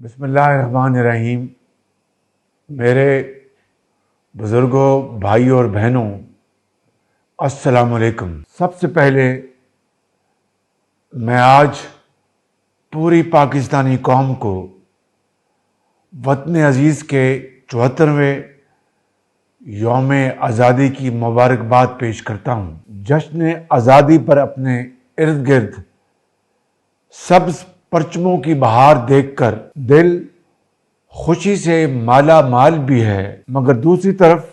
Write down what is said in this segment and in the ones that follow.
बिस्मिल्लाहिर्रहमानिर्रहीम। मेरे बुज़ुर्गों, भाइयों और बहनों, अस्सलाम वालेकुम। सबसे पहले मैं आज पूरी पाकिस्तानी कौम को वतन अज़ीज़ के 74वें यौम आज़ादी की मुबारकबाद पेश करता हूँ। जश्न आज़ादी पर अपने इर्द गिर्द सब्ज़ परचमों की बहार देखकर दिल खुशी से माला माल भी है, मगर दूसरी तरफ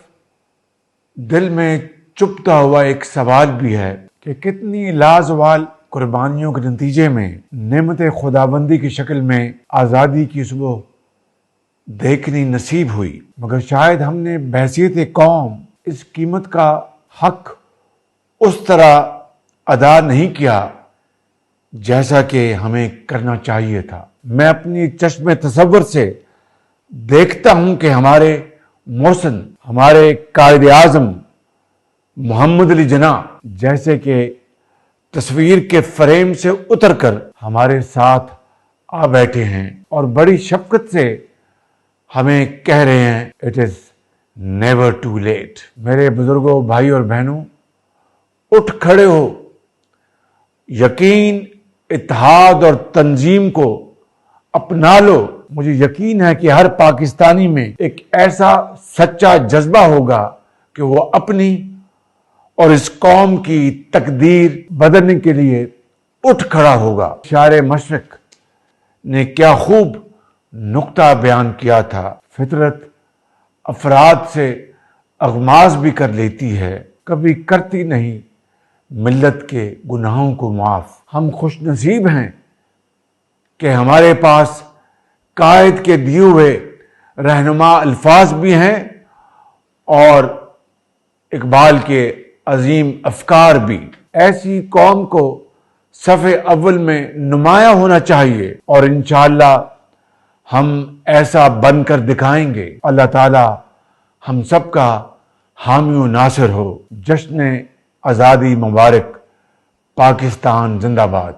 दिल में चुभता हुआ एक सवाल भी है कि कितनी लाजवाल कुर्बानियों के नतीजे में नेमत खुदाबंदी की शक्ल में आज़ादी की सुबह देखनी नसीब हुई, मगर शायद हमने बहसीत कौम इस कीमत का हक उस तरह अदा नहीं किया जैसा कि हमें करना चाहिए था। मैं अपनी चश्मे तसव्वुर से देखता हूं कि हमारे मोहसिन, हमारे कायद आज़म मोहम्मद अली जिन्ना जैसे कि तस्वीर के फ्रेम से उतरकर हमारे साथ आ बैठे हैं और बड़ी शफकत से हमें कह रहे हैं, it is never too late. मेरे बुजुर्गों, भाई और बहनों, उठ खड़े हो। यकीन, इत्तेहाद और तंजीम को अपना लो। मुझे यकीन है कि हर पाकिस्तानी में एक ऐसा सच्चा जज्बा होगा कि वो अपनी और इस कौम की तकदीर बदलने के लिए उठ खड़ा होगा। शायर मशरक ने क्या खूब नुक्ता बयान किया था। फितरत अफराद से अगमाज भी कर लेती है, कभी करती नहीं मिल्लत के गुनाहों को माफ। हम खुश नसीब हैं कि हमारे पास कायद के दिए हुए रहनुमा अल्फाज भी हैं और इकबाल के अजीम अफकार भी। ऐसी कौम को सफ़े अव्वल में नुमाया होना चाहिए और इंशाअल्लाह हम ऐसा बनकर दिखाएंगे। अल्लाह ताला हम सब का हामी व नासिर हो। जश्न आज़ादी मुबारक। पाकिस्तान जिंदाबाद।